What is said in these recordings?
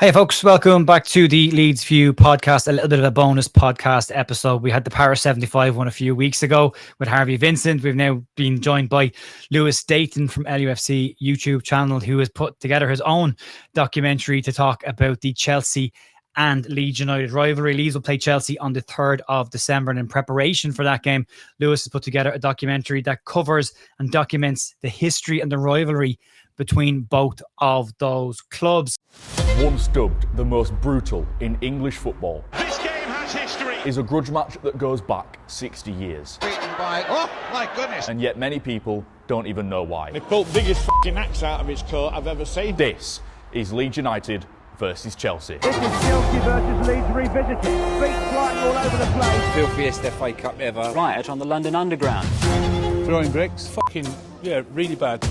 Hey folks, welcome back to the Leeds View podcast, a little bit of a bonus podcast episode. We had the Para 75 one a few weeks ago with Harvey Vincent. We've now been joined by Lewis Dayton from LUFC YouTube channel, who has put together his own documentary to talk about the Chelsea and Leeds United rivalry. Leeds will play Chelsea on the 3rd of December, and in preparation for that game, Lewis has put together a documentary that covers and documents the history and the rivalry between both of those clubs. Once dubbed the most brutal in English football, this game has history. Is a grudge match that goes back 60 years. Beaten by, oh my goodness. And yet many people don't even know why. They pulled the biggest f***ing axe out of its coat I've ever seen. This is Leeds United versus Chelsea. This is Chelsea versus Leeds revisited. Feet flying all over the place. Filthiest FA Cup ever. Riot on the London Underground. Throwing bricks, fucking, yeah, really bad.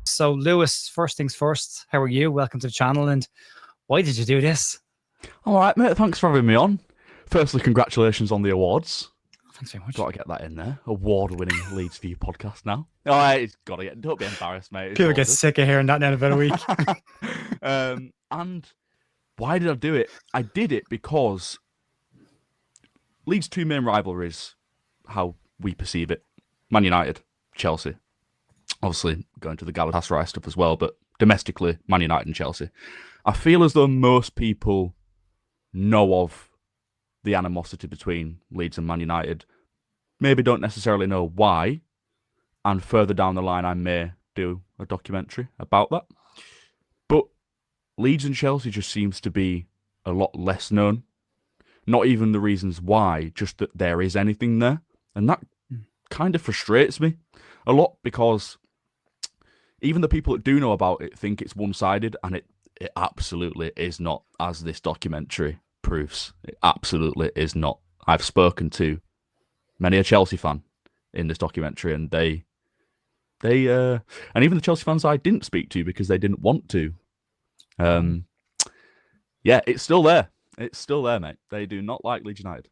So, Lewis, first things first, how are you? Welcome to the channel, and why did you do this? All right, mate. Thanks for having me on. Firstly, congratulations on the awards. Thanks very much. Got to get that in there. Award-winning Leeds View podcast now. All right, it's got to get. Don't be embarrassed, mate. People get sick of hearing that now in about a week. And why did I do it? I did it because Leeds' two main rivalries, how we perceive it, Man United, Chelsea. Obviously, going to the Galatasaray stuff as well, but domestically, Man United and Chelsea. I feel as though most people know of the animosity between Leeds and Man United, maybe don't necessarily know why, and further down the line I may do a documentary about that. But Leeds and Chelsea just seems to be a lot less known. Not even the reasons why, just that there is anything there. And that kind of frustrates me a lot, because even the people that do know about it think it's one-sided, and it absolutely is not, as this documentary proves. It absolutely is not. I've spoken to many a Chelsea fan in this documentary, and they and even the Chelsea fans I didn't speak to because they didn't want to. Yeah, it's still there. It's still there, mate. They do not like Leeds United.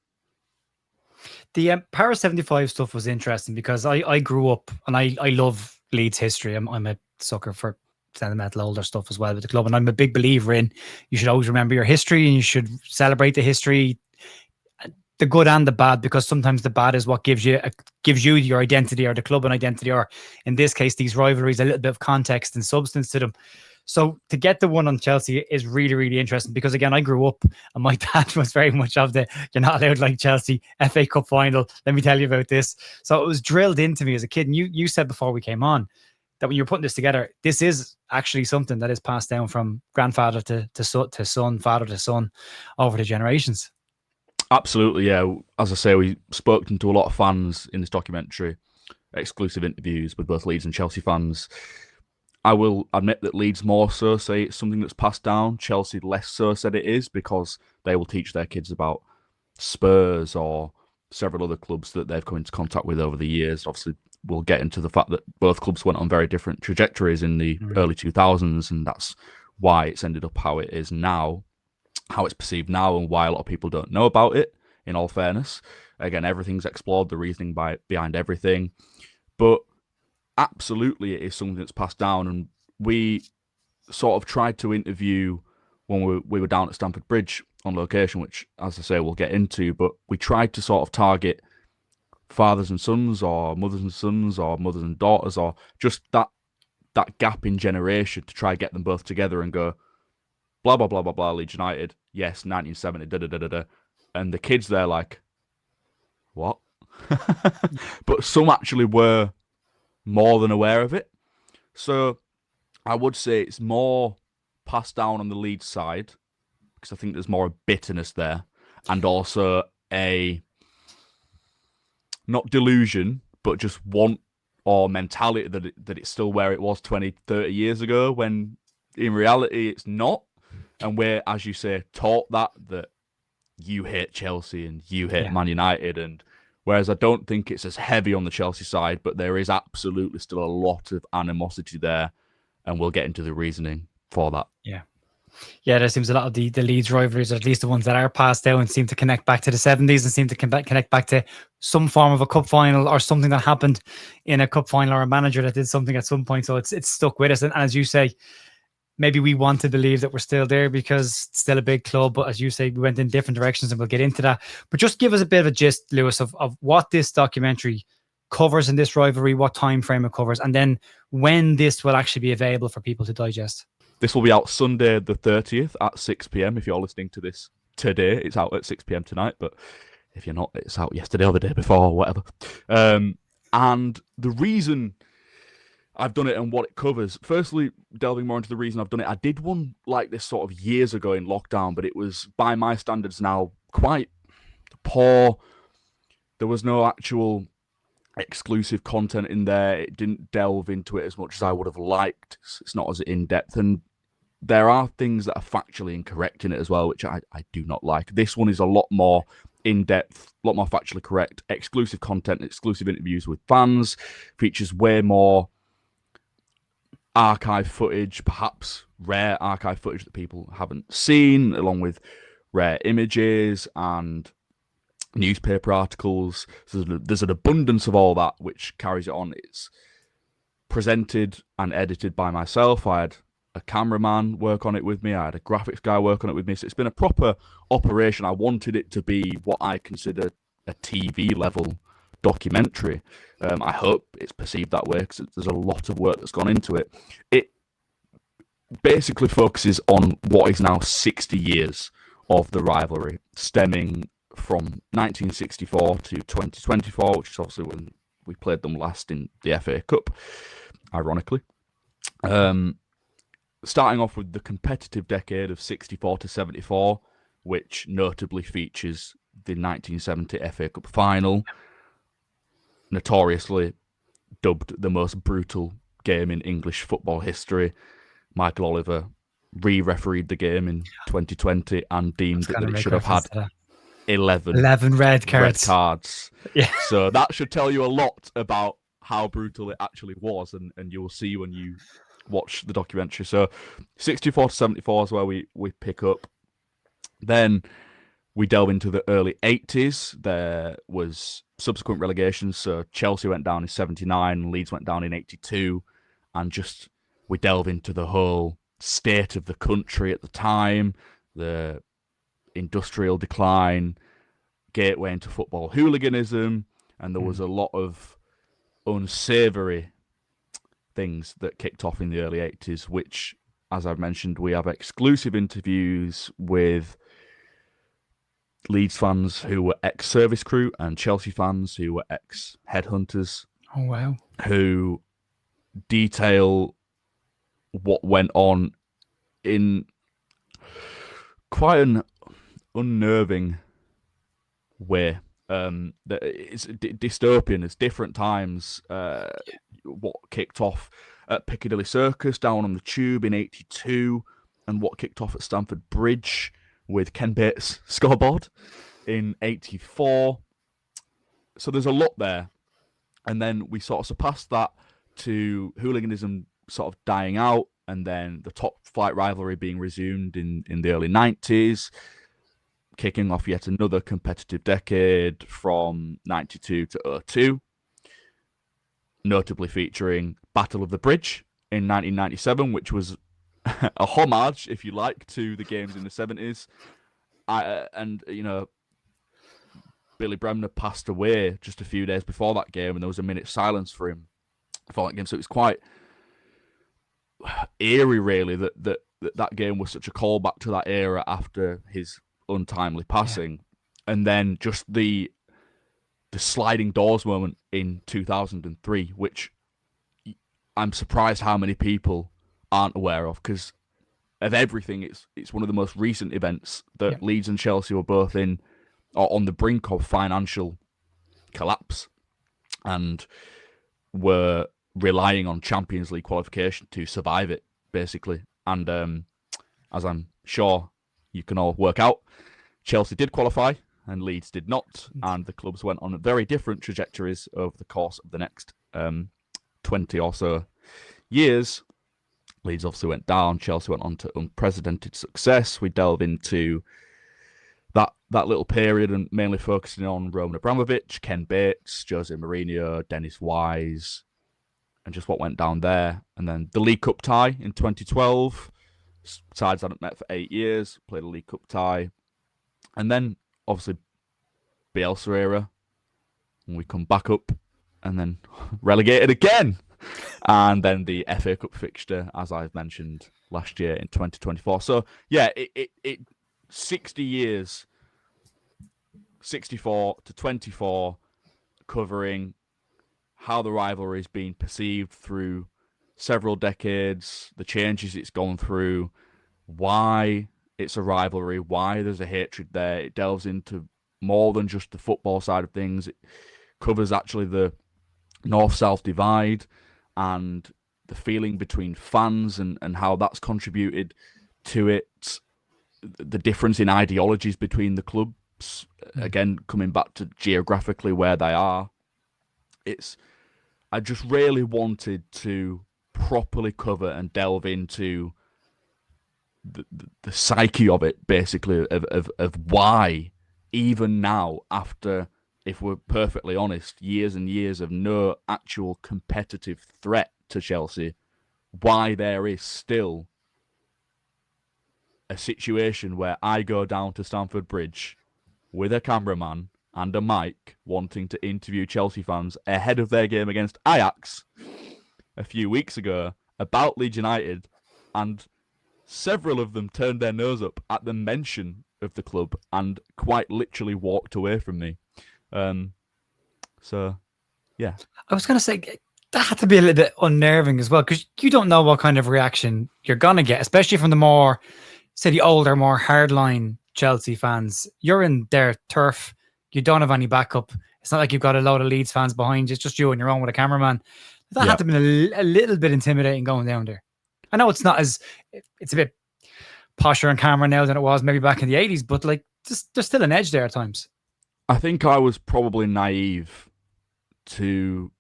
The Para 75 stuff was interesting because I grew up and I love Leeds history. I'm a sucker for sentimental older stuff as well with the club, and I'm a big believer in you should always remember your history and you should celebrate the history, the good and the bad, because sometimes the bad is what gives you your identity, or the club an identity, or in this case these rivalries a little bit of context and substance to them. So to get the one on Chelsea is really, really interesting because, again, I grew up and my dad was very much of the, you're not allowed like Chelsea, FA Cup final, let me tell you about this. So it was drilled into me as a kid. And you said before we came on that when you're putting this together, this is actually something that is passed down from grandfather to son, father to son, over the generations. Absolutely, yeah. As I say, we spoke to a lot of fans in this documentary, exclusive interviews with both Leeds and Chelsea fans. I will admit that Leeds more so say it's something that's passed down. Chelsea less so said it is, because they will teach their kids about Spurs or several other clubs that they've come into contact with over the years. Obviously, we'll get into the fact that both clubs went on very different trajectories in the early 2000s, and that's why it's ended up how it is now, how it's perceived now, and why a lot of people don't know about it, in all fairness. Again, everything's explored, the reasoning behind everything. But absolutely, it is something that's passed down, and we sort of tried to interview when we were down at Stamford Bridge on location, which, as I say, we'll get into, but we tried to sort of target fathers and sons, or mothers and sons, or mothers and daughters, or just that gap in generation, to try and get them both together and go, blah, blah, blah, blah, blah, Leeds United, yes, 1970, da-da-da-da-da, and the kids, they're like, what? But some actually were more than aware of it. So I would say it's more passed down on the Leeds side, because I think there's more bitterness there, and also a, not delusion, but just want or mentality that it's still where it was 20, 30 years ago, when in reality it's not. And we're, as you say, taught that you hate Chelsea and you hate Man United, and whereas I don't think it's as heavy on the Chelsea side, but there is absolutely still a lot of animosity there, and we'll get into the reasoning for that. Yeah, there seems a lot of the Leeds rivalries, or at least the ones that are passed down, seem to connect back to the 70s and seem to connect back to some form of a cup final or something that happened in a cup final, or a manager that did something at some point. So it's stuck with us. And as you say, maybe we want to believe that we're still there because it's still a big club. But as you say, we went in different directions, and we'll get into that. But just give us a bit of a gist, Lewis, of what this documentary covers in this rivalry, what time frame it covers, and then when this will actually be available for people to digest. This will be out Sunday the 30th at 6 p.m. If you're listening to this today, it's out at 6 p.m. tonight. But if you're not, it's out yesterday or the day before or whatever. And the reason I've done it and what it covers, firstly, delving more into the reason I've done it, I did one like this sort of years ago in lockdown, but it was, by my standards now, quite poor. There was no actual exclusive content in there. It didn't delve into it as much as I would have liked. It's not as in-depth, and there are things that are factually incorrect in it as well, which I do not like. This one is a lot more in-depth, a lot more factually correct, exclusive content, exclusive interviews with fans, features way more archive footage, perhaps rare archive footage that people haven't seen, along with rare images and newspaper articles. So there's an abundance of all that, which carries it on. It's presented and edited by myself. I had a cameraman work on it with me. I had a graphics guy work on it with me. So it's been a proper operation. I wanted it to be what I consider a TV level documentary. I hope it's perceived that way because there's a lot of work that's gone into it. It basically focuses on what is now 60 years of the rivalry, stemming from 1964 to 2024, which is obviously when we played them last in the FA Cup, ironically. Starting off with the competitive decade of 64 to 74, which notably features the 1970 FA Cup final, notoriously dubbed the most brutal game in English football history. Michael Oliver re-refereed the game in 2020 and deemed that it should have had 11 red cards. Yeah. So that should tell you a lot about how brutal it actually was, and you will see when you watch the documentary. So 64 to 74 is where we pick up. Then we delve into the early 80s. There was subsequent relegations. So Chelsea went down in 79, Leeds went down in 82, and just we delve into the whole state of the country at the time, the industrial decline, gateway into football hooliganism, and there was a lot of unsavoury things that kicked off in the early 80s, which, as I've mentioned, we have exclusive interviews with Leeds fans who were ex-service crew and Chelsea fans who were ex-headhunters. Oh, wow. Who detail what went on in quite an unnerving way. It's dystopian. It's different times. What kicked off at Piccadilly Circus down on the Tube in 82, and what kicked off at Stamford Bridge with Ken Bates' scoreboard in 84. So there's a lot there. And then we sort of surpassed that to hooliganism sort of dying out, and then the top flight rivalry being resumed in the early 90s, kicking off yet another competitive decade from 92 to 02, notably featuring Battle of the Bridge in 1997, which was a homage, if you like, to the games in the 70s. And, you know, Billy Bremner passed away just a few days before that game, and there was a minute's silence for him before that game. So it was quite eerie, really, that game was such a callback to that era after his untimely passing. Yeah. And then just the sliding doors moment in 2003, which I'm surprised how many people aren't aware of, because of everything, it's one of the most recent events that Leeds and Chelsea were both in, or on the brink of financial collapse, and were relying on Champions League qualification to survive it, basically. And as I'm sure you can all work out, Chelsea did qualify and Leeds did not, and the clubs went on very different trajectories over the course of the next 20 or so years. Leeds obviously went down, Chelsea went on to unprecedented success. We delve into that little period and mainly focusing on Roman Abramovich, Ken Bates, Jose Mourinho, Dennis Wise, and just what went down there. And then the League Cup tie in 2012. Sides hadn't met for 8 years, played a League Cup tie. And then, obviously, Bielsa era. And we come back up and then relegated again. And then the FA Cup fixture, as I've mentioned, last year in 2024. So, yeah, it 60 years, 64 to 24, covering how the rivalry has been perceived through several decades, the changes it's gone through, why it's a rivalry, why there's a hatred there. It delves into more than just the football side of things. It covers actually the North-South divide and the feeling between fans and how that's contributed to it, the difference in ideologies between the clubs, again, coming back to geographically where they are. I just really wanted to properly cover and delve into the psyche of it, basically, of why, even now, after, if we're perfectly honest, years and years of no actual competitive threat to Chelsea, why there is still a situation where I go down to Stamford Bridge with a cameraman and a mic wanting to interview Chelsea fans ahead of their game against Ajax a few weeks ago about Leeds United, and several of them turned their nose up at the mention of the club and quite literally walked away from me. So, yeah. I was going to say, that had to be a little bit unnerving as well, because you don't know what kind of reaction you're going to get, especially from the more, say, the older, more hardline Chelsea fans. You're in their turf. You don't have any backup. It's not like you've got a load of Leeds fans behind you. It's just you on your own with a cameraman. That had to have been a little bit intimidating going down there. I know it's not as, it's a bit posher on camera now than it was maybe back in the 80s, but like, there's still an edge there at times. I think I was probably naive to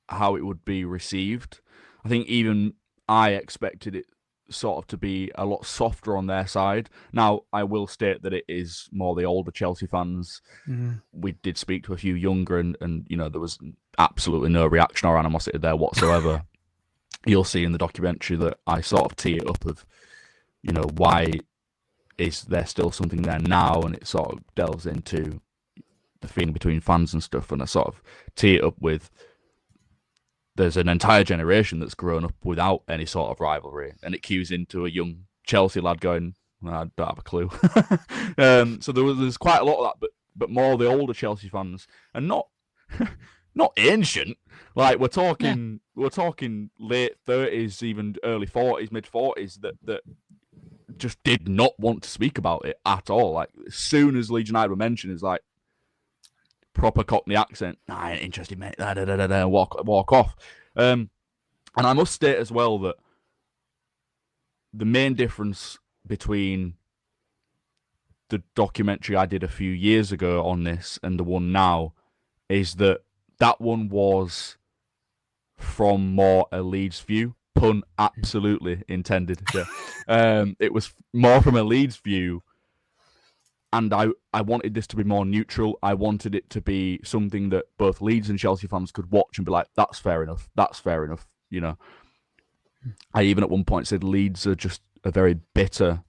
how it would be received. I think even I expected it sort of to be a lot softer on their side. Now, I will state that it is more the older Chelsea fans. We did speak to a few younger and you know, there was absolutely no reaction or animosity there whatsoever. You'll see in the documentary that I sort of tee it up of, you know, why is there still something there now? And it sort of delves into the feeling between fans and stuff. And I sort of tee it up with, there's an entire generation that's grown up without any sort of rivalry. And it cues into a young Chelsea lad going, well, I don't have a clue. So there's quite a lot of that, but more the older Chelsea fans, and not ancient. Like we're talking late 30s, even early 40s, mid 40s that just did not want to speak about it at all. Like as soon as Leeds United were mentioned, it's like proper Cockney accent. Nah, I ain't interested, mate. Walk off. And I must state as well that the main difference between the documentary I did a few years ago on this and the one now is that one was from more a Leeds view. Pun absolutely intended. Yeah. It was more from a Leeds view, and I wanted this to be more neutral. I wanted it to be something that both Leeds and Chelsea fans could watch and be like, that's fair enough. That's fair enough. You know, I even at one point said Leeds are just a very bitter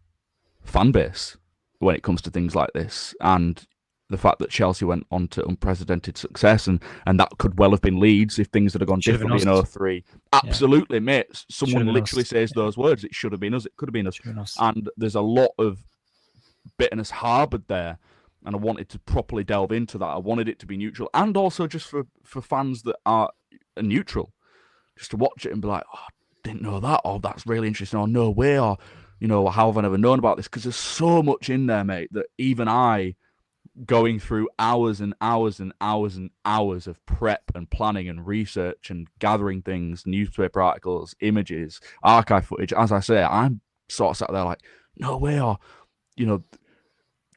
fan base when it comes to things like this. And the fact that Chelsea went on to unprecedented success and that could well have been Leeds if things had gone differently in 03. Absolutely, mate. Someone literally says those words. It should have been us. It could have been us. And there's a lot of bitterness harboured there. And I wanted to properly delve into that. I wanted it to be neutral. And also just for fans that are neutral. Just to watch it and be like, oh, I didn't know that. Or that's really interesting. Or no way. Or, you know, how have I never known about this? Because there's so much in there, mate, that even I, going through hours and hours and hours and hours of prep and planning and research and gathering things, newspaper articles, images, archive footage. As I say, I'm sort of sat there like, no way, or, you know,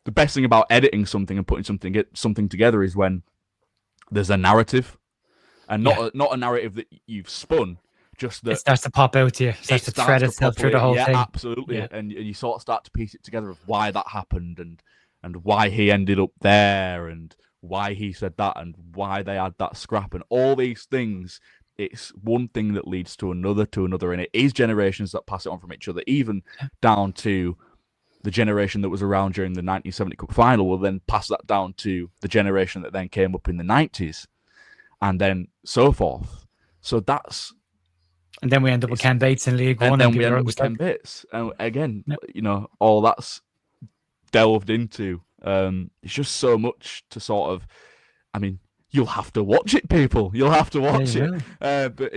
the best thing about editing something and putting something together is when there's a narrative, and not a narrative that you've spun, just that it starts to pop out to you. It starts to thread itself through the whole thing. Yeah, absolutely. Yeah. And you sort of start to piece it together of why that happened and why he ended up there and why he said that and why they had that scrap and all these things. It's one thing that leads to another, and it is generations that pass it on from each other, even down to the generation that was around during the 1970 Cup final will then pass that down to the generation that then came up in the 90s, and then so forth. So that's... And then we end up with Ken Bates in League One. And then we end up with Ken Bates. And again, all that's delved into. It's just so much to sort of... I mean... You'll have to watch it, people. You'll have to watch it. But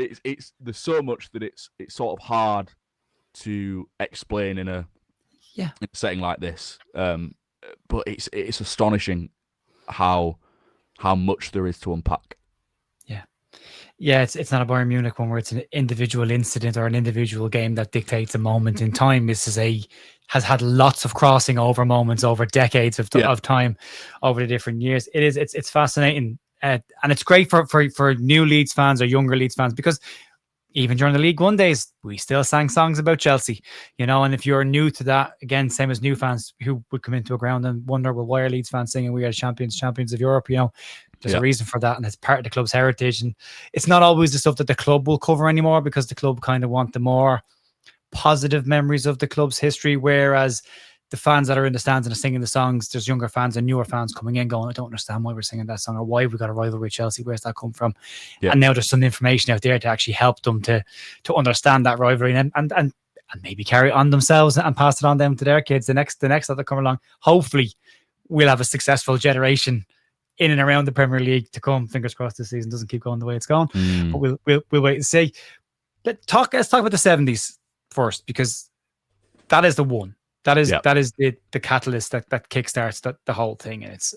there's so much that it's sort of hard to explain in a setting like this. But it's astonishing how much there is to unpack. Yeah, it's not a Bayern Munich one where it's an individual incident or an individual game that dictates a moment in time. This has had lots of crossing over moments over decades of time, over the different years. It's fascinating. And it's great for new Leeds fans or younger Leeds fans, because even during the League One days, we still sang songs about Chelsea, and if you're new to that, again, same as new fans who would come into a ground and wonder, well, why are Leeds fans singing "We Are Champions of Europe"? There's a reason for that, and it's part of the club's heritage. And it's not always the stuff that the club will cover anymore, because the club kind of want the more positive memories of the club's history, whereas the fans that are in the stands and are singing the songs, there's younger fans and newer fans coming in going, I don't understand why we're singing that song, or why we got a rivalry with Chelsea. Where's that come from? Yeah. And now there's some information out there to actually help them to understand that rivalry and maybe carry it on themselves and pass it on them to their kids. The next that come along, hopefully we'll have a successful generation in and around the Premier League to come. Fingers crossed this season doesn't keep going the way it's going. But we'll wait and see. Let's talk about the 70s first, because that is the one. That is the catalyst that kickstarts the whole thing. And it's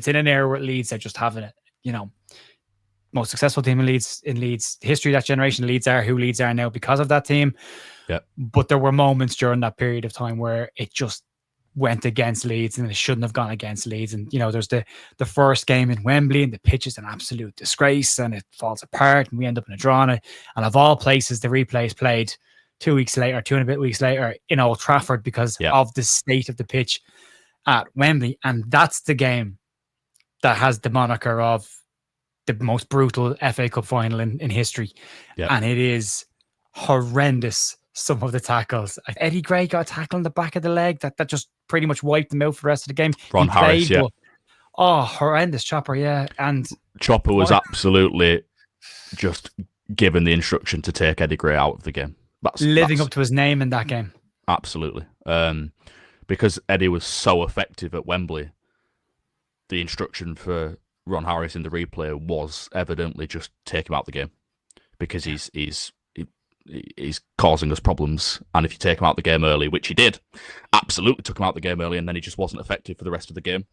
in an era where Leeds are just having it, most successful team in Leeds history. That generation Leeds are who Leeds are now because of that team. Yeah. But there were moments during that period of time where it just went against Leeds and it shouldn't have gone against Leeds. And there's the first game in Wembley and the pitch is an absolute disgrace and it falls apart and we end up in a draw on it. And of all places, the replay is played 2 weeks later, 2 and a bit weeks later in Old Trafford because of the state of the pitch at Wembley. And that's the game that has the moniker of the most brutal FA Cup final in history. Yep. And it is horrendous, some of the tackles. Eddie Gray got a tackle on the back of the leg that just pretty much wiped him out for the rest of the game. Ron Harris, horrendous chopper, And Chopper was absolutely just given the instruction to take Eddie Gray out of the game. That's living up to his name in that game. Absolutely. Because Eddie was so effective at Wembley, the instruction for Ron Harris in the replay was evidently just take him out of the game, because he's causing us problems. And if you take him out of the game early, which he did, absolutely took him out of the game early, and then he just wasn't effective for the rest of the game.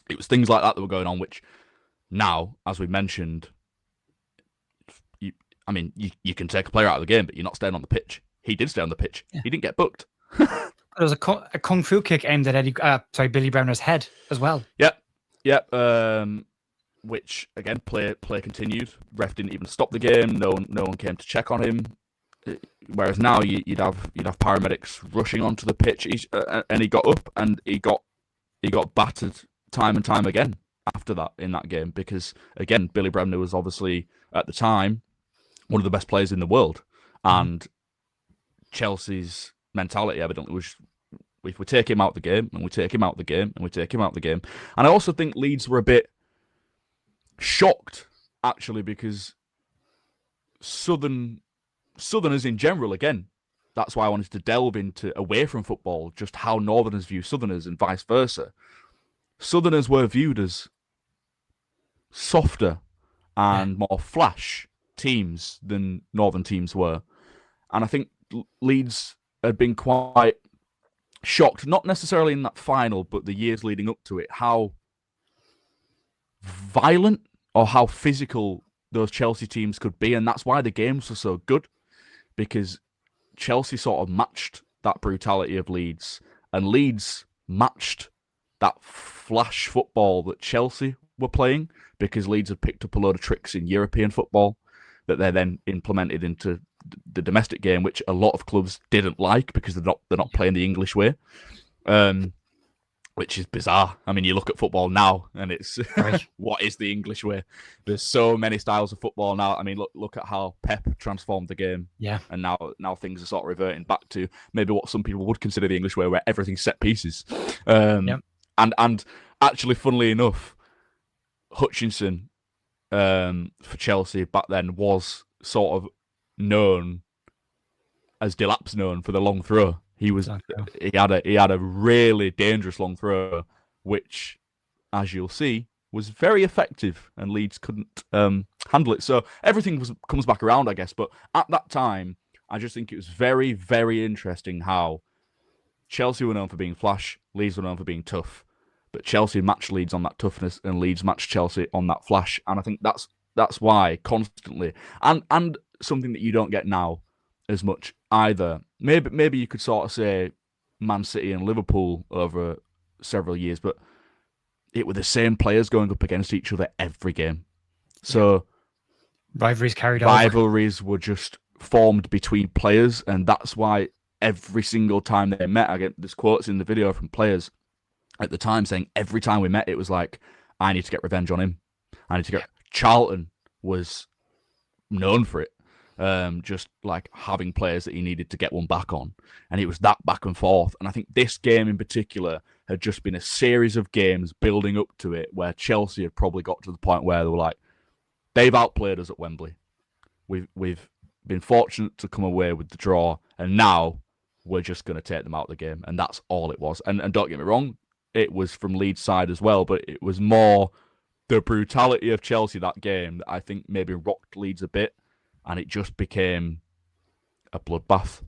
It was things like that were going on, which now, as we mentioned, you can take a player out of the game, but you're not staying on the pitch. He did stay on the pitch. Yeah. He didn't get booked. There was a kung fu kick aimed at Billy Bremner's head as well. Yep. Which again, play continued. Ref didn't even stop the game. No one came to check on him. Whereas now you'd have paramedics rushing onto the pitch. And he got up and he got battered time and time again after that in that game, because again, Billy Bremner was obviously at the time one of the best players in the world, and Chelsea's mentality evidently was, if we take him out the game, and we take him out the game, and we take him out the game. And I also think Leeds were a bit shocked, actually, because Southerners in general, again, that's why I wanted to delve into, away from football, just how Northerners view Southerners and vice versa. Southerners were viewed as softer and more flash teams than Northern teams were. And I think Leeds had been quite shocked, not necessarily in that final, but the years leading up to it, how violent or how physical those Chelsea teams could be. And that's why the games were so good, because Chelsea sort of matched that brutality of Leeds, and Leeds matched that flash football that Chelsea were playing, because Leeds had picked up a load of tricks in European football that they then implemented into the domestic game, which a lot of clubs didn't like because they're not playing the English way, which is bizarre. I mean, you look at football now, and it's Right. what is the English way? There's so many styles of football now. I mean, look at how Pep transformed the game. Yeah. And now things are sort of reverting back to maybe what some people would consider the English way, where everything's set pieces. And actually, funnily enough, Hutchinson for Chelsea back then was sort of known as Delap's known for the long throw. He had a really dangerous long throw, which, as you'll see, was very effective, and Leeds couldn't handle it. So everything comes back around, I guess. But at that time, I just think it was very, very interesting how Chelsea were known for being flash, Leeds were known for being tough, but Chelsea matched Leeds on that toughness, and Leeds matched Chelsea on that flash. And I think that's why constantly, and something that you don't get now as much either. Maybe you could sort of say Man City and Liverpool over several years, but it were the same players going up against each other every game. So rivalries were just formed between players, and that's why every single time they met, I get there's quotes in the video from players at the time saying every time we met, it was like, I need to get revenge on him. I need to get. Charlton was known for it. Just like having players that he needed to get one back on. And it was that back and forth. And I think this game in particular had just been a series of games building up to it where Chelsea had probably got to the point where they were like, they've outplayed us at Wembley. We've been fortunate to come away with the draw, and now we're just going to take them out of the game. And that's all it was. And don't get me wrong, it was from Leeds' side as well, but it was more the brutality of Chelsea that game that I think maybe rocked Leeds a bit. And it just became a bloodbath.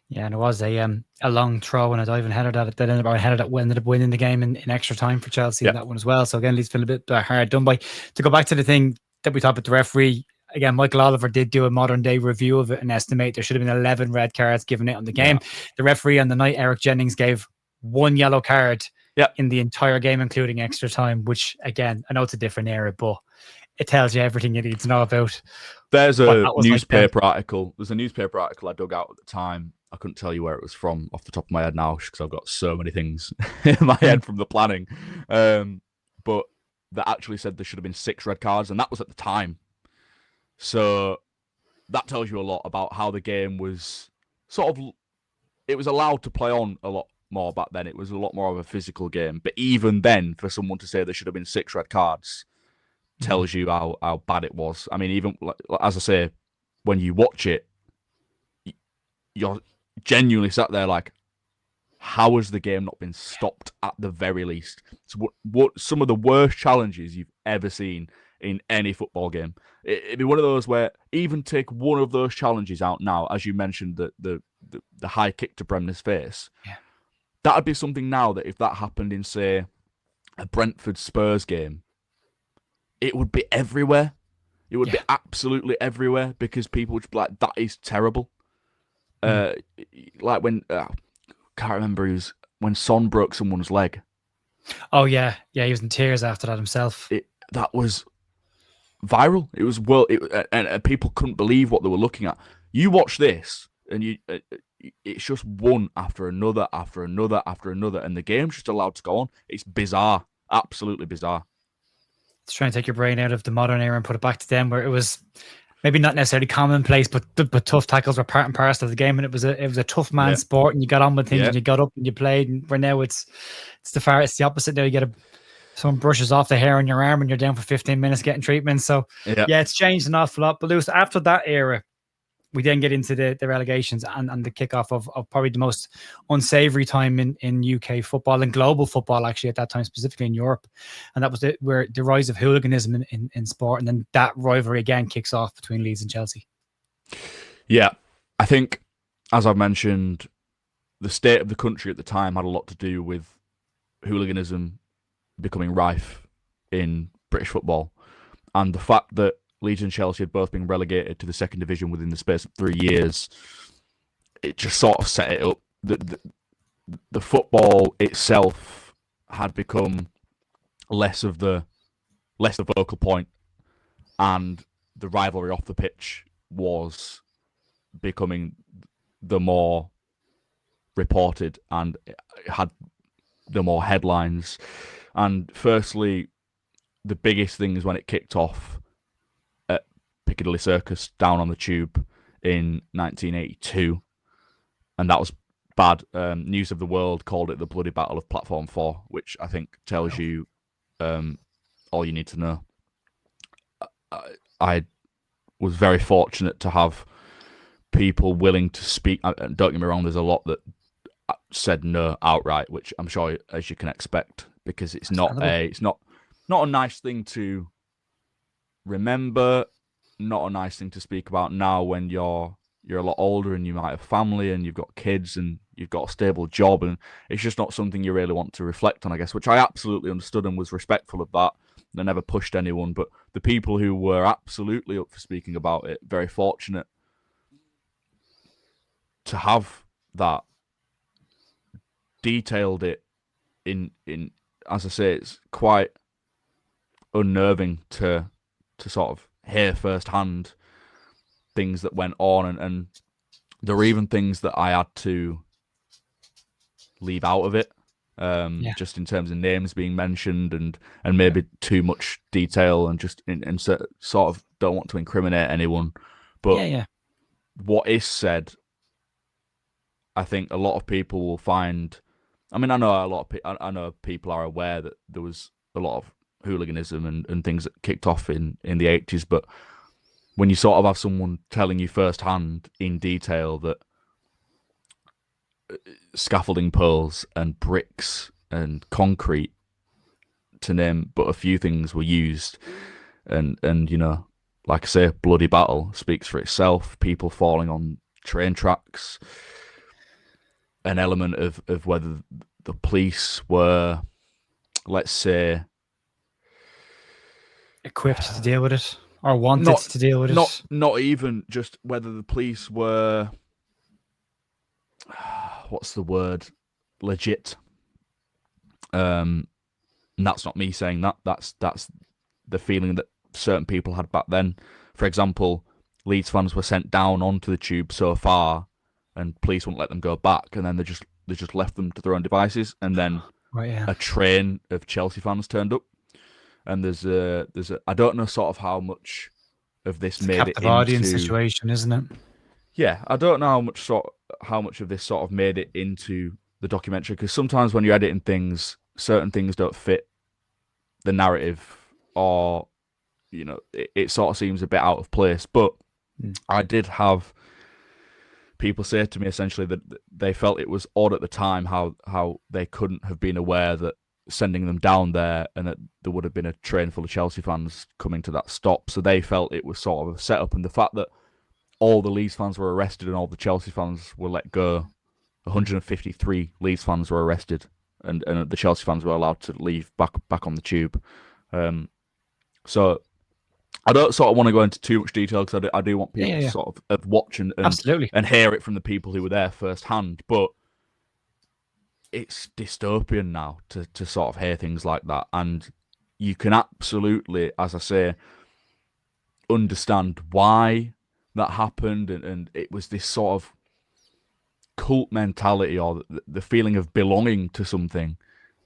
Yeah, and it was a long throw and a diving header that ended up winning the game in extra time for Chelsea in that one as well. So again, Leeds feel a bit hard done by. To go back to the thing that we talked about the referee, again, Michael Oliver did do a modern day review of it and estimate there should have been 11 red cards given out on the game. Yeah. The referee on the night, Eric Jennings, gave one yellow card in the entire game, including extra time, which again, I know it's a different era, but it tells you everything you need to know about. There's a newspaper article. There's a newspaper article I dug out at the time. I couldn't tell you where it was from off the top of my head now because I've got so many things in my head from the planning. But that actually said there should have been 6 red cards, and that was at the time. So that tells you a lot about how the game was it was allowed to play on a lot more back then. It was a lot more of a physical game. But even then, for someone to say there should have been 6 red cards tells you how bad it was. I mean, even as I say, when you watch it, you're genuinely sat there like, how has the game not been stopped at the very least? It's what some of the worst challenges you've ever seen in any football game. It'd be one of those where even take one of those challenges out now, as you mentioned, the high kick to Bremner's face. Yeah. That'd be something now that if that happened in, say, a Brentford Spurs game, it would be everywhere. It would be absolutely everywhere because people would be like, that is terrible. Like when, can't remember, when Son broke someone's leg. Oh, yeah. Yeah, he was in tears after that himself. That was viral. It was, and people couldn't believe what they were looking at. You watch this, and it's just one after another, after another, after another, and the game's just allowed to go on. It's bizarre. Absolutely bizarre. It's trying to take your brain out of the modern era and put it back to them where it was maybe not necessarily commonplace, but tough tackles were part and parcel of the game, and it was a tough man sport, and you got on with things, and you got up and you played. And where now it's the opposite. Now you get someone brushes off the hair on your arm, and you're down for 15 minutes getting treatment. So it's changed an awful lot. But Lewis, after that era, we then get into the relegations and the kickoff of probably the most unsavory time in UK football and global football, actually, at that time, specifically in Europe. And that was where the rise of hooliganism in sport. And then that rivalry again kicks off between Leeds and Chelsea. Yeah, I think, as I've mentioned, the state of the country at the time had a lot to do with hooliganism becoming rife in British football. And the fact that Leeds and Chelsea had both been relegated to the second division within the space of 3 years, it just sort of set it up. the football itself had become less the focal point, and the rivalry off the pitch was becoming the more reported, and it had the more headlines. And firstly, the biggest thing is when it kicked off at Piccadilly Circus down on the Tube in 1982, and that was bad. News of the World called it the bloody Battle of Platform 4, which I think tells you all you need to know. I was very fortunate to have people willing to speak. Don't get me wrong, there's a lot that said no outright, which I'm sure, as you can expect, because it's not a nice thing to remember, not a nice thing to speak about now when you're a lot older and you might have family and you've got kids and you've got a stable job, and it's just not something you really want to reflect on, I guess, which I absolutely understood and was respectful of that. I never pushed anyone, but the people who were absolutely up for speaking about it, very fortunate to have that, detailed it in as I say, it's quite unnerving to sort of hear firsthand things that went on, and there were even things that I had to leave out of it, just in terms of names being mentioned and maybe too much detail, and just and sort of don't want to incriminate anyone. But what is said, I think a lot of people will find. I mean, I know people are aware that there was a lot of hooliganism and things that kicked off in the 80s, but when you sort of have someone telling you firsthand in detail that scaffolding poles and bricks and concrete, to name but a few things, were used, and you know, like I say, bloody battle speaks for itself. People falling on train tracks, an element of whether the police were, let's say, equipped to deal with it or wanted to deal with it. Not even just whether the police were, what's the word, legit. And that's not me saying that. That's the feeling that certain people had back then. For example, Leeds fans were sent down onto the Tube so far, and police wouldn't let them go back, and then they just left them to their own devices, and then a train of Chelsea fans turned up, and there's a I don't know sort of how much of this made it into audience situation, isn't it? Yeah, I don't know how much of this sort of made it into the documentary, because sometimes when you're editing things, certain things don't fit the narrative, or you know, it sort of seems a bit out of place. But I did have people say to me essentially that they felt it was odd at the time how they couldn't have been aware that sending them down there and that there would have been a train full of Chelsea fans coming to that stop. So they felt it was sort of a setup, and the fact that all the Leeds fans were arrested and all the Chelsea fans were let go. 153 Leeds fans were arrested, and the Chelsea fans were allowed to leave back on the Tube. So I don't sort of want to go into too much detail, because I do want people to sort of watch and hear it from the people who were there firsthand. But it's dystopian now to sort of hear things like that, and you can absolutely, as I say, understand why that happened, and it was this sort of cult mentality, or the feeling of belonging to something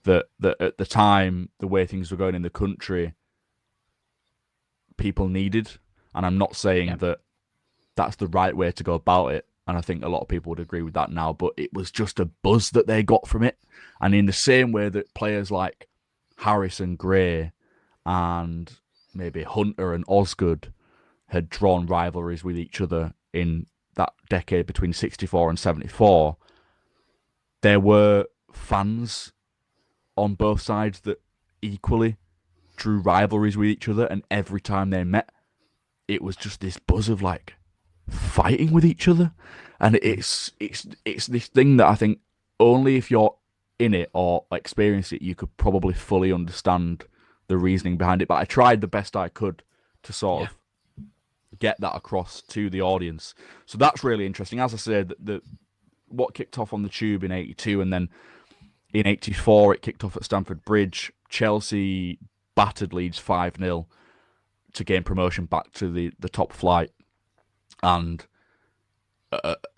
that at the time, the way things were going in the country, people needed. And I'm not saying that that's the right way to go about it, and I think a lot of people would agree with that now, but it was just a buzz that they got from it. And in the same way that players like Harris and Gray and maybe Hunter and Osgood had drawn rivalries with each other in that decade between 64 and 74, there were fans on both sides that equally drew rivalries with each other, and every time they met, it was just this buzz of like fighting with each other. And it's this thing that I think only if you're in it or experience it, you could probably fully understand the reasoning behind it. But I tried the best I could to sort of get that across to the audience. So that's really interesting. As I said, the what kicked off on the Tube in '82, and then in '84 it kicked off at Stamford Bridge. Chelsea battered Leeds 5-0 to gain promotion back to the top flight, and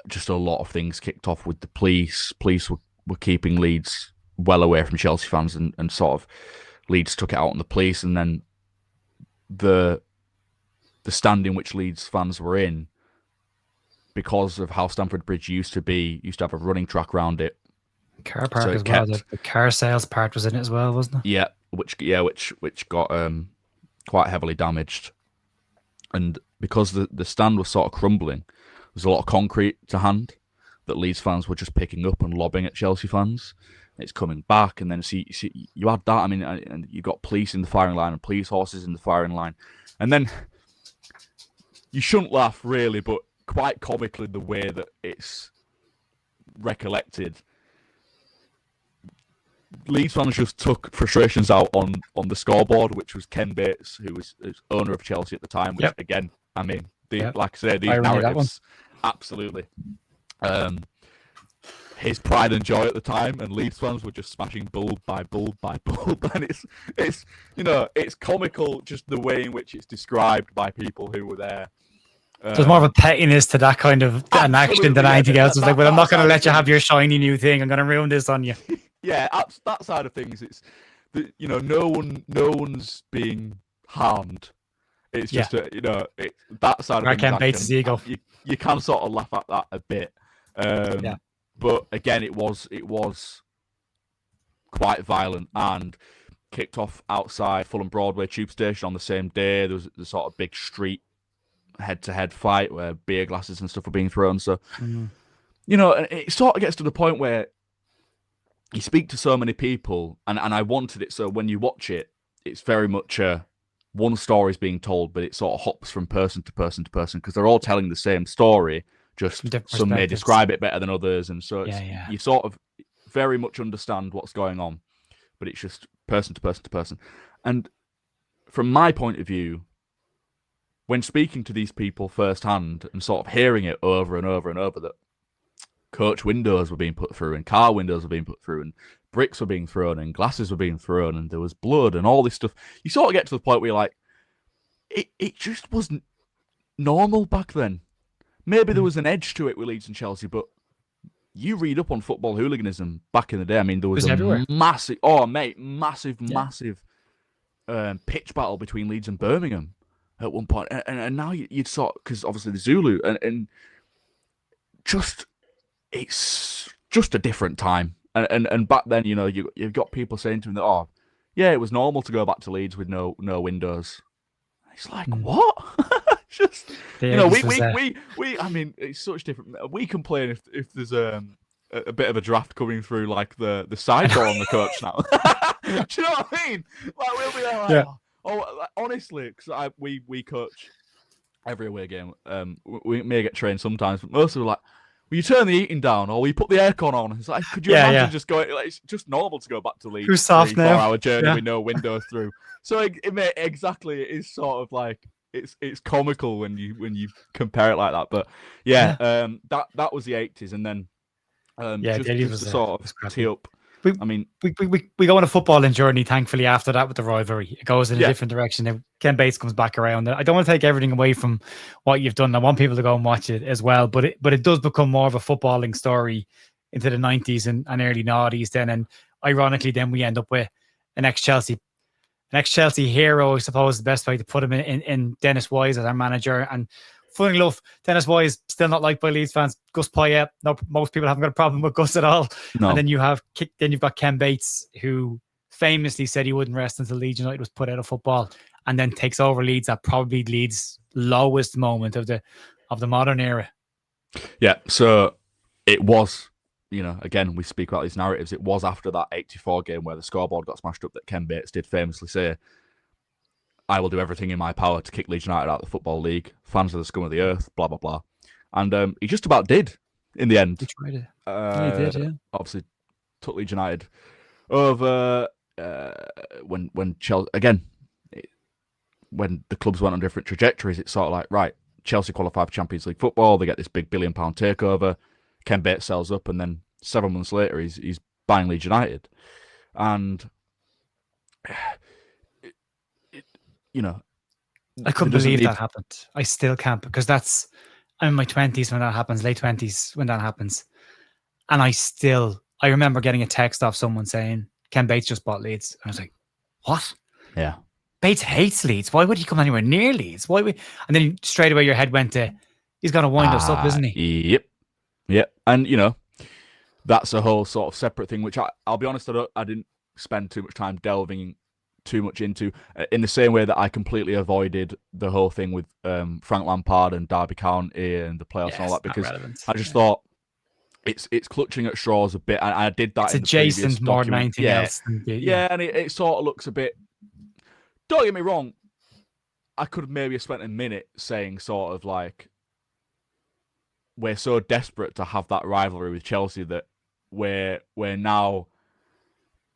just a lot of things kicked off with the police. Police were keeping Leeds well away from Chelsea fans, and sort of Leeds took it out on the police, and then the stand in which Leeds fans were in, because of how Stamford Bridge used to have a running track around it. Car park as well. The car sales part was in it as well, wasn't it? Yeah, which got quite heavily damaged, and because the stand was sort of crumbling, there's a lot of concrete to hand that Leeds fans were just picking up and lobbing at Chelsea fans. It's coming back, and then see you had that. I mean, and you got police in the firing line and police horses in the firing line, and then you shouldn't laugh really, but quite comically the way that it's recollected. Leeds fans just took frustrations out on the scoreboard, which was Ken Bates, who was owner of Chelsea at the time. Which again, I mean, like I say, these narratives, absolutely. His pride and joy at the time, and Leeds fans were just smashing bulb by bulb by bulb, and it's comical just the way in which it's described by people who were there. There's more of a pettiness to that kind of an action than anything else. It's like, well, I'm not going to let you have your shiny new thing. I'm going to ruin this on you. Yeah, that side of things, it's no one's being harmed. It's just that side of things. Bates' ego. You can sort of laugh at that a bit. But again, it was quite violent and kicked off outside Fulham Broadway Tube Station on the same day. There was the sort of big street head-to-head fight where beer glasses and stuff were being thrown. So, it sort of gets to the point where you speak to so many people, and I wanted it so when you watch it, it's very much one story is being told, but it sort of hops from person to person to person because they're all telling the same story. Just some may describe it better than others, and so you sort of very much understand what's going on, but it's just person to person to person. And from my point of view, when speaking to these people firsthand and sort of hearing it over and over and over, that coach windows were being put through and car windows were being put through and bricks were being thrown and glasses were being thrown and there was blood and all this stuff, you sort of get to the point where you're like, it just wasn't normal back then. Maybe there was an edge to it with Leeds and Chelsea, but you read up on football hooliganism back in the day. I mean, there was a massive pitch battle between Leeds and Birmingham at one point. And now you'd sort, because obviously the Zulu, and just, it's just a different time. And back then, you've got people saying to me that, it was normal to go back to Leeds with no windows. It's like, what? Just we I mean, it's such different. We complain if there's a bit of a draft coming through like the side door on the coach now. Do you know what I mean? Like we'll be there like, honestly, because we coach every away game. We may get trained sometimes, but most of them are like, will you turn the heating down or will you put the aircon on? It's like, could you imagine just going? Like, it's just normal to go back to Leeds. 3-4-hour journey with no windows through. So it is sort of like. It's comical when you compare it like that, but that was the 80s, and then just to sort of tee up. We go on a footballing journey, thankfully, after that with the rivalry. It goes in a different direction. Then Ken Bates comes back around. I don't want to take everything away from what you've done. I want people to go and watch it as well, but it does become more of a footballing story into the 90s and early 90s then, and ironically then we end up with an ex-Chelsea hero, I suppose, the best way to put him in Dennis Wise as our manager. And funny enough, Dennis Wise still not liked by Leeds fans. Gus Poyet, no, most people haven't got a problem with Gus at all. No. And then you've got Ken Bates, who famously said he wouldn't rest until Leeds United was put out of football, and then takes over Leeds at probably Leeds' lowest moment of the modern era. Yeah, so it was. Again, we speak about these narratives. It was after that 84 game where the scoreboard got smashed up that Ken Bates did famously say, I will do everything in my power to kick Leeds United out of the Football League. Fans are the scum of the earth, blah, blah, blah. And he just about did in the end. He tried it. He did, yeah. Obviously, took Leeds United over when Chelsea... Again, when the clubs went on different trajectories, it's sort of like, right, Chelsea qualify for Champions League football. They get this big £1 billion takeover. Ken Bates sells up, and then 7 months later he's buying Leeds United, and I couldn't believe that happened. I still can't, because I'm in my 20s when that happens, late 20s when that happens. And I remember getting a text off someone saying, Ken Bates just bought Leeds. And I was like, what? Yeah. Bates hates Leeds. Why would he come anywhere near Leeds? And then straight away your head went to, he's going to wind us up, isn't he? Yep. And, that's a whole sort of separate thing, which I'll be honest, I didn't spend too much time delving too much into, in the same way that I completely avoided the whole thing with Frank Lampard and Derby County and the playoffs and all that, because I just thought it's clutching at straws a bit. And I did that. It's in adjacent more than anything else. And it sort of looks a bit. Don't get me wrong. I could maybe have spent a minute saying sort of like, we're so desperate to have that rivalry with Chelsea that we're now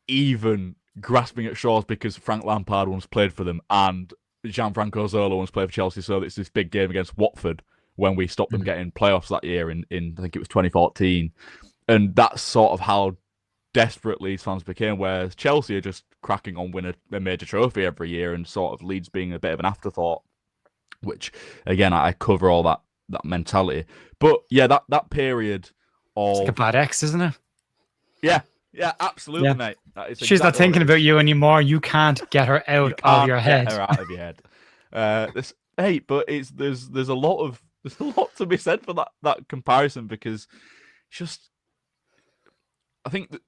even grasping at straws because Frank Lampard once played for them and Gianfranco Zola once played for Chelsea. So it's this big game against Watford when we stopped them getting playoffs that year in I think it was 2014. And that's sort of how desperate Leeds fans became, whereas Chelsea are just cracking on win a major trophy every year, and sort of Leeds being a bit of an afterthought, which again, I cover all that mentality. But yeah, that period of... It's like a bad ex, isn't it? Yeah, absolutely, mate. She's not thinking about you anymore. You can't get her out of your head. Get her out of your head. But there's a lot to be said for that comparison, because it's just, I think that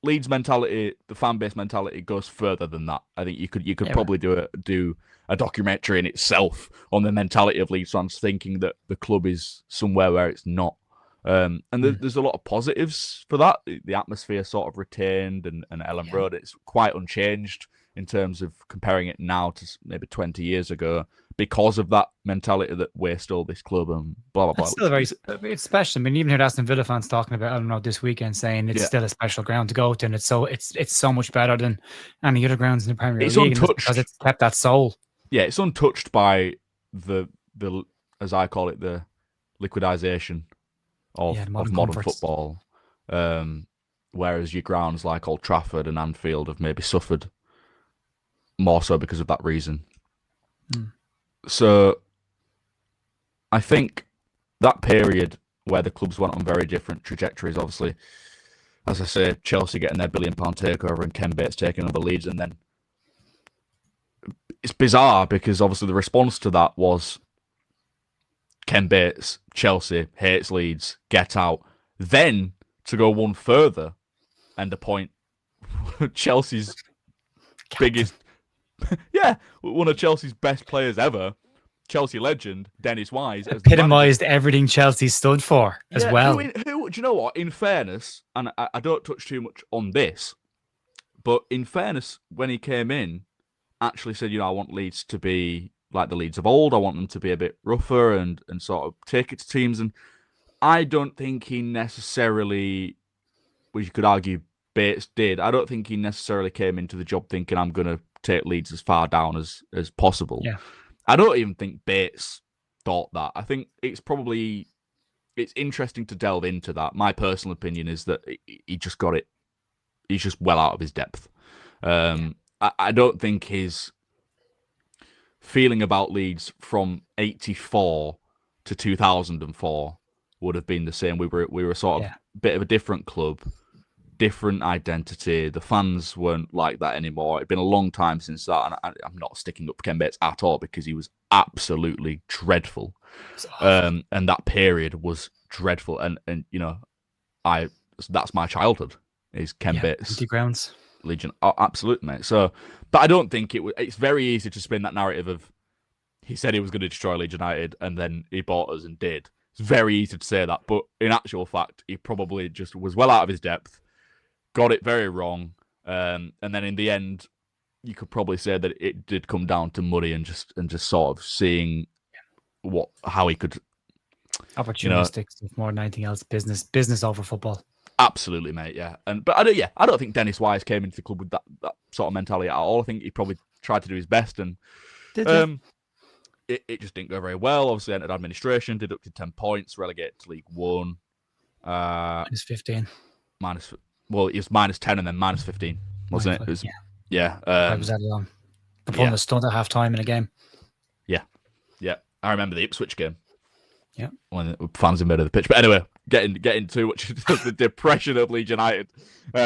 Leeds mentality, the fan base mentality, goes further than that. I think you could probably do a documentary in itself on the mentality of Leeds fans thinking that the club is somewhere where it's not. And there's a lot of positives for that. The atmosphere sort of retained, and Ellen Road, it's quite unchanged in terms of comparing it now to maybe 20 years ago, because of that mentality that we're still this club and blah, blah, blah. It's still it's special. I mean, even heard Aston Villa fans talking about, I don't know, this weekend, saying it's still a special ground to go to, and it's so much better than any other grounds in the Premier League. Untouched because it's kept that soul. Yeah, it's untouched by the as I call it, the liquidization of modern football. Whereas your grounds like Old Trafford and Anfield have maybe suffered more so because of that reason. So I think that period where the clubs went on very different trajectories, obviously, as I say, Chelsea getting their £1 billion takeover and Ken Bates taking over Leeds, and then it's bizarre because obviously the response to that was Ken Bates, Chelsea, hates Leeds, get out. Then to go one further and appoint Chelsea's biggest, one of Chelsea's best players ever, Chelsea legend, Dennis Wise. Epitomised everything Chelsea stood for as well. Who, do you know what? In fairness, and I don't touch too much on this, but in fairness, when he came in, actually said, I want Leeds to be like the Leeds of old. I want them to be a bit rougher and sort of take it to teams. And I don't think he necessarily, which you could argue Bates did, I don't think he necessarily came into the job thinking I'm going to take Leeds as far down as possible. Yeah. I don't even think Bates thought that. I think it's interesting to delve into that. My personal opinion is that he just got it. He's just well out of his depth. I don't think his feeling about Leeds from 84 to 2004 would have been the same. We were sort of a bit of a different club, different identity. The fans weren't like that anymore. It'd been a long time since that, and I'm not sticking up for Ken Bates at all because he was absolutely dreadful. And that period was dreadful. And that's my childhood. Is Ken Bates empty grounds. Legion. Oh, absolutely, mate. So, but I don't think it's very easy to spin that narrative of he said he was going to destroy Leeds United and then he bought us and did. It's very easy to say that, but in actual fact, he probably just was well out of his depth, got it very wrong, and then in the end, you could probably say that it did come down to money and just sort of seeing how he could opportunistic stuff more than anything else. Business over football. Absolutely, mate. Yeah, but I don't think Dennis Wise came into the club with that sort of mentality at all. I think he probably tried to do his best, and it just didn't go very well. Obviously, entered administration, deducted 10 points, relegated to League One, -15. Well, it was -10 and then -15, wasn't it? It was, yeah. I was added on. The pulling a stunt at half time in a game. Yeah. I remember the Ipswich game. Yeah. When the fans in the middle of the pitch. But anyway, getting to which is the depression of Leeds United,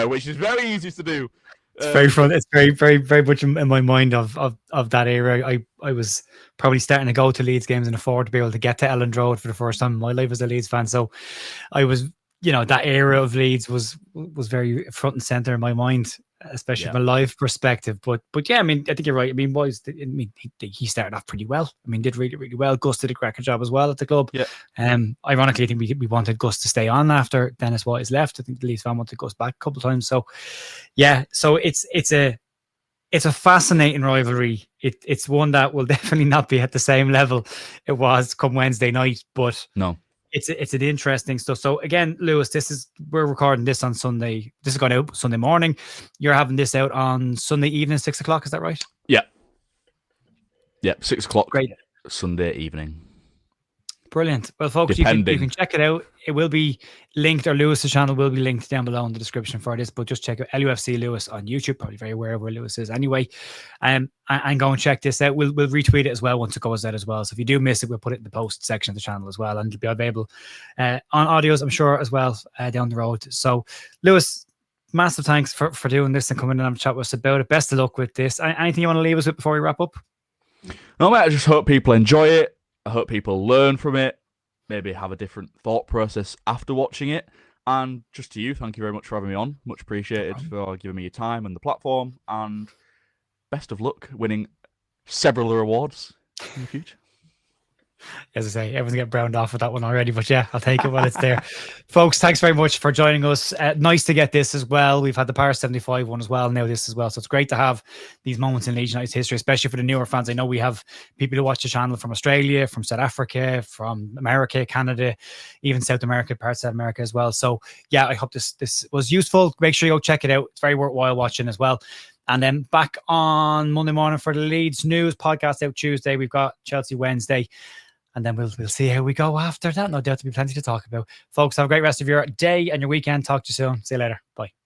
which is very easy to do. It's very fun. It's very, very, very much in my mind of that era. I was probably starting to go to Leeds games and afford to be able to get to Elland Road for the first time in my life as a Leeds fan. So I was, that era of Leeds was very front and center in my mind, especially from a live perspective. But yeah, I mean, I think you're right. I mean, he started off pretty well. I mean, did really, really well. Gus did a cracking job as well at the club. Yeah. Ironically, I think we wanted Gus to stay on after Dennis Wise left. I think the Leeds fan wanted Gus back a couple of times. So yeah, so it's a fascinating rivalry. It's one that will definitely not be at the same level it was come Wednesday night, but no. It's an interesting stuff. So again, Lewis, we're recording this on Sunday. This is going out Sunday morning. You're having this out on Sunday evening, 6 o'clock. Is that right? Yeah. 6 o'clock. Great. Sunday evening. Brilliant. Well, folks, you can check it out. It will be linked, or Lewis's channel will be linked down below in the description for this, but just check out LUFC Lewis on YouTube. Probably very aware of where Lewis is anyway. And go and check this out. We'll retweet it as well once it goes out as well. So if you do miss it, we'll put it in the post section of the channel as well, and it'll be available on audios, I'm sure, as well down the road. So Lewis, massive thanks for doing this and coming in and chat with us about it. Best of luck with this. Anything you want to leave us with before we wrap up? No, mate, I just hope people enjoy it. I hope people learn from it, maybe have a different thought process after watching it. And just to you, thank you very much for having me on. Much appreciated for giving me your time and the platform. And best of luck winning several awards in the future. As I say, everyone's getting browned off with that one already, but yeah, I'll take it while it's there. Folks, thanks very much for joining us. Nice to get this as well. We've had the Paris 75 one as well, now this as well. So it's great to have these moments in Leeds United's history, especially for the newer fans. I know we have people who watch the channel from Australia, from South Africa, from America, Canada, even South America, parts of South America as well. So yeah, I hope this was useful. Make sure you go check it out. It's very worthwhile watching as well. And then back on Monday morning for the Leeds News podcast out Tuesday. We've got Chelsea Wednesday. And then we'll see how we go after that. No doubt there'll be plenty to talk about. Folks, have a great rest of your day and your weekend. Talk to you soon. See you later. Bye.